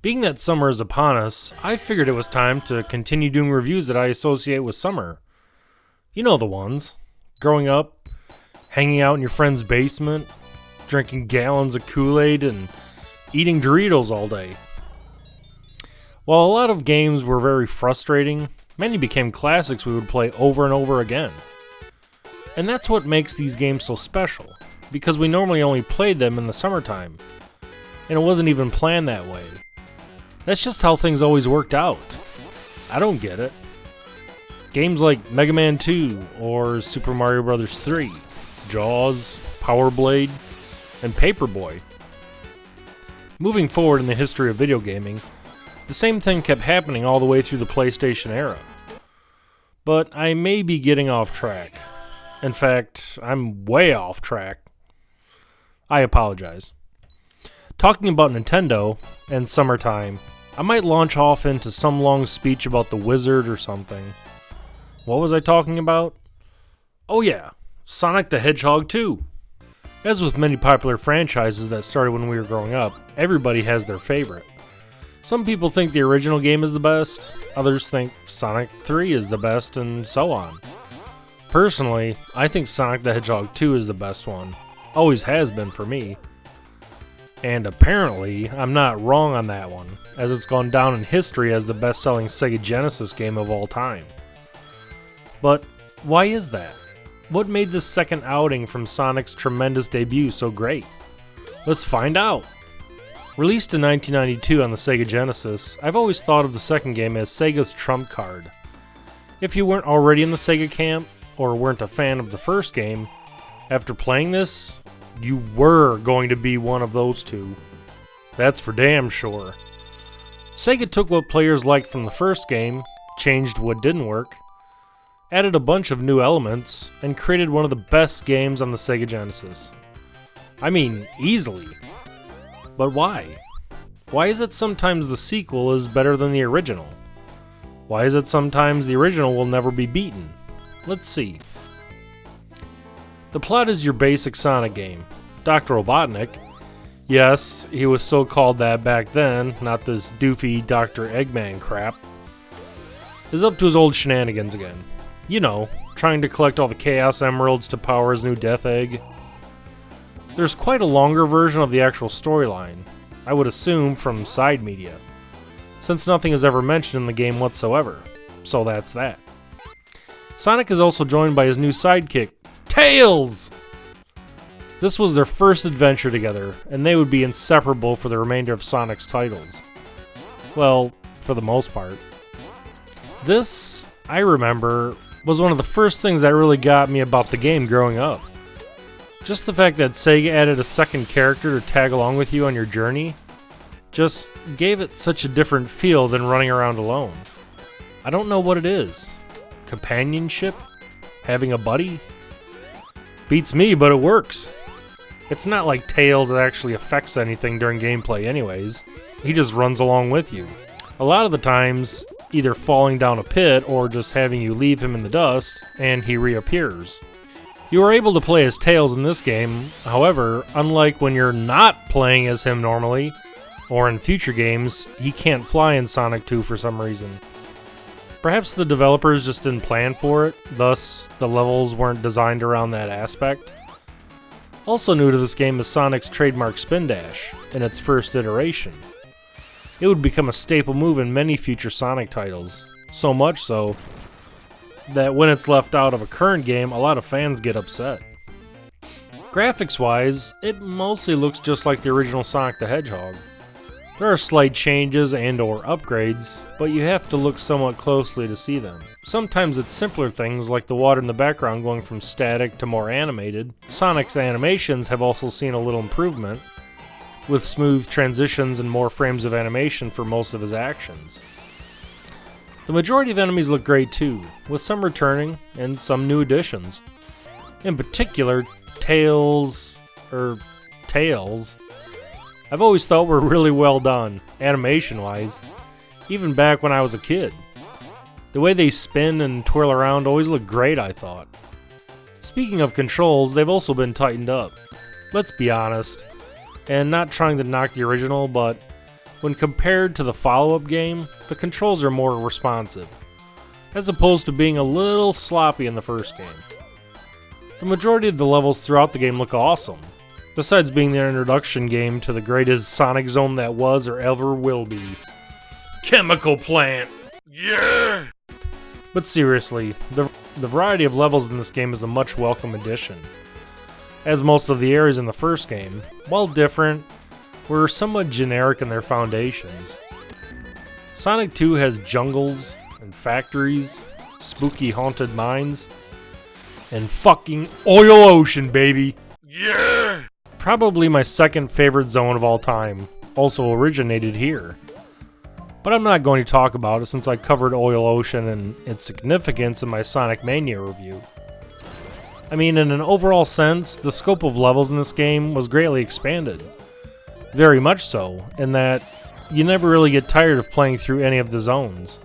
Being that summer is upon us, I figured it was time to continue doing reviews that I associate with summer. You know the ones. Growing up, hanging out in your friend's basement, drinking gallons of Kool-Aid, and eating Doritos all day. While a lot of games were very frustrating, many became classics we would play over and over again. And that's what makes these games so special, because we normally only played them in the summertime, and it wasn't even planned that way. That's just how things always worked out. I don't get it. Games like Mega Man 2 or Super Mario Bros. 3, Jaws, Power Blade, and Paperboy. Moving forward in the history of video gaming, the same thing kept happening all the way through the PlayStation era. But I may be getting off track. In fact, I'm way off track. I apologize. Talking about Nintendo and summertime, I might launch off into some long speech about the Wizard or something. What was I talking about? Oh yeah, Sonic the Hedgehog 2. As with many popular franchises that started when we were growing up, everybody has their favorite. Some people think the original game is the best, others think Sonic 3 is the best, and so on. Personally, I think Sonic the Hedgehog 2 is the best one. Always has been for me. And apparently, I'm not wrong on that one, as it's gone down in history as the best-selling Sega Genesis game of all time. But why is that? What made this second outing from Sonic's tremendous debut so great? Let's find out! Released in 1992 on the Sega Genesis, I've always thought of the second game as Sega's trump card. If you weren't already in the Sega camp, or weren't a fan of the first game, after playing this, you were going to be one of those two. That's for damn sure. Sega took what players liked from the first game, changed what didn't work, added a bunch of new elements, and created one of the best games on the Sega Genesis. I mean, easily. But why? Why is it sometimes the sequel is better than the original? Why is it sometimes the original will never be beaten? Let's see. The plot is your basic Sonic game. Dr. Robotnik, yes, he was still called that back then, not this doofy Dr. Eggman crap, is up to his old shenanigans again. You know, trying to collect all the Chaos Emeralds to power his new Death Egg. There's quite a longer version of the actual storyline, I would assume from side media, since nothing is ever mentioned in the game whatsoever, so that's that. Sonic is also joined by his new sidekick, Tails! This was their first adventure together, and they would be inseparable for the remainder of Sonic's titles. Well, for the most part. This, I remember, was one of the first things that really got me about the game growing up. Just the fact that Sega added a second character to tag along with you on your journey just gave it such a different feel than running around alone. I don't know what it is. Companionship? Having a buddy? Beats me, but it works. It's not like Tails that actually affects anything during gameplay anyways. He just runs along with you. A lot of the times, either falling down a pit or just having you leave him in the dust, and he reappears. You are able to play as Tails in this game, however, unlike when you're not playing as him normally, or in future games, he can't fly in Sonic 2 for some reason. Perhaps the developers just didn't plan for it, thus the levels weren't designed around that aspect. Also new to this game is Sonic's trademark spin dash, in its first iteration. It would become a staple move in many future Sonic titles, so much so that when it's left out of a current game, a lot of fans get upset. Graphics-wise, it mostly looks just like the original Sonic the Hedgehog. There are slight changes and/or upgrades, but you have to look somewhat closely to see them. Sometimes it's simpler things like the water in the background going from static to more animated. Sonic's animations have also seen a little improvement, with smooth transitions and more frames of animation for most of his actions. The majority of enemies look great too, with some returning and some new additions. In particular, Tails, I've always thought were really well done, animation-wise, even back when I was a kid. The way they spin and twirl around always looked great, I thought. Speaking of controls, they've also been tightened up. Let's be honest, and not trying to knock the original, but When compared to the follow-up game, the controls are more responsive, as opposed to being a little sloppy in the first game. The majority of the levels throughout the game look awesome, besides being the introduction game to the greatest Sonic Zone that was or ever will be. Chemical Plant! Yeah! But seriously, the variety of levels in this game is a much welcome addition, as most of the areas in the first game, while different, were somewhat generic in their foundations. Sonic 2 has jungles and factories, spooky haunted mines, and fucking Oil Ocean, baby! Yeah! Probably my second favorite zone of all time, also originated here. But I'm not going to talk about it since I covered Oil Ocean and its significance in my Sonic Mania review. I mean, in an overall sense, the scope of levels in this game was greatly expanded. Very much so, in that you never really get tired of playing through any of the zones.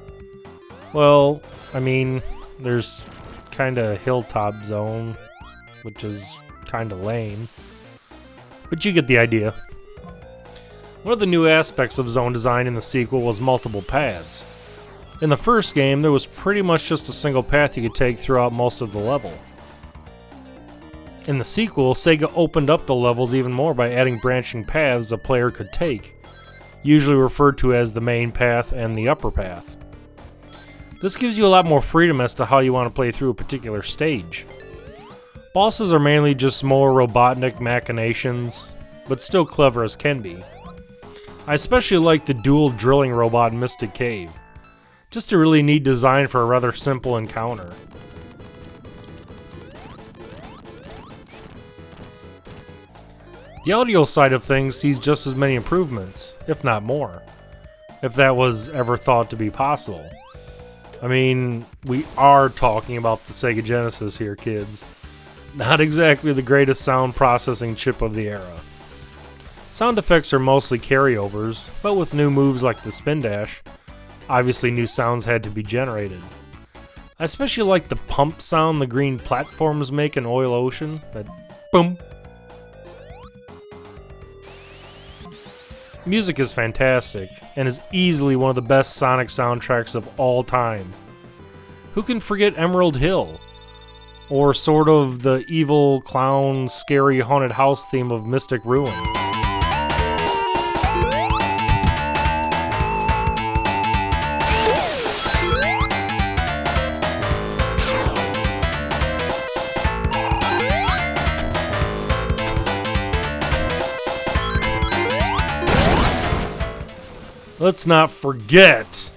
Well, I mean, there's kinda Hilltop Zone, which is kinda lame. But you get the idea. One of the new aspects of zone design in the sequel was multiple paths. In the first game, there was pretty much just a single path you could take throughout most of the level. In the sequel, Sega opened up the levels even more by adding branching paths a player could take, usually referred to as the main path and the upper path. This gives you a lot more freedom as to how you want to play through a particular stage. Bosses are mainly just more Robotnik machinations, but still clever as can be. I especially like the dual drilling robot in Mystic Cave. Just a really neat design for a rather simple encounter. The audio side of things sees just as many improvements, if not more, if that was ever thought to be possible. I mean, we are talking about the Sega Genesis here, kids. Not exactly the greatest sound processing chip of the era. Sound effects are mostly carryovers, but with new moves like the spin dash, obviously new sounds had to be generated. I especially like the pump sound the green platforms make in Oil Ocean, that boom. Music is fantastic, and is easily one of the best Sonic soundtracks of all time. Who can forget Emerald Hill? Or sort of the evil, clown, scary haunted house theme of Mystic Ruin. Let's not forget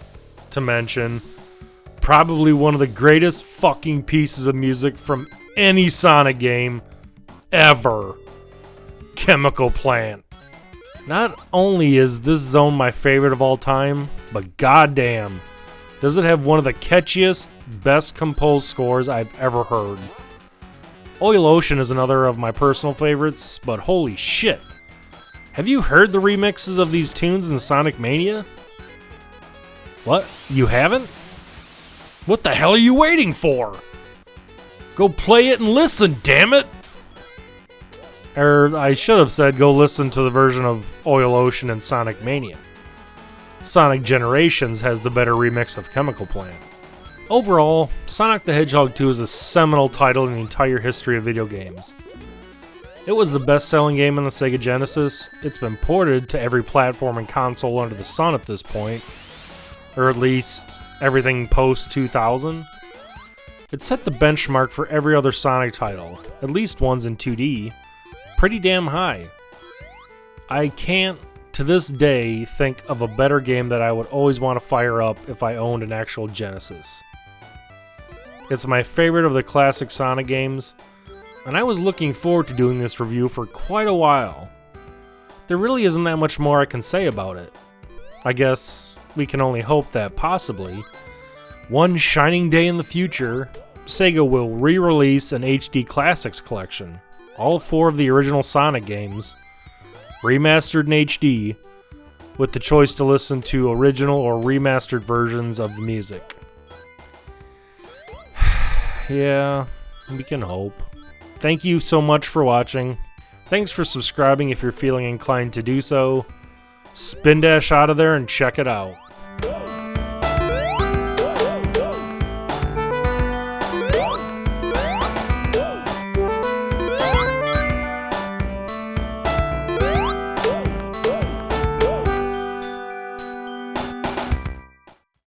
to mention probably one of the greatest fucking pieces of music from any Sonic game ever. Chemical Plant. Not only is this zone my favorite of all time, but goddamn, does it have one of the catchiest, best composed scores I've ever heard. Oil Ocean is another of my personal favorites, but holy shit. Have you heard the remixes of these tunes in Sonic Mania? What? You haven't? What the hell are you waiting for? Go play it and listen, damn it! Or I should have said go listen to the version of Oil Ocean and Sonic Mania. Sonic Generations has the better remix of Chemical Plant. Overall, Sonic the Hedgehog 2 is a seminal title in the entire history of video games. It was the best-selling game on the Sega Genesis. It's been ported to every platform and console under the sun at this point, or at least everything post-2000. It set the benchmark for every other Sonic title, at least ones in 2D, pretty damn high. I can't, to this day, think of a better game that I would always want to fire up if I owned an actual Genesis. It's my favorite of the classic Sonic games, and I was looking forward to doing this review for quite a while. There really isn't that much more I can say about it. I guess we can only hope that possibly, one shining day in the future, Sega will re-release an HD Classics collection, all 4 of the original Sonic games, remastered in HD, with the choice to listen to original or remastered versions of the music. Yeah, we can hope. Thank you so much for watching. Thanks for subscribing if you're feeling inclined to do so. Spin dash out of there and check it out.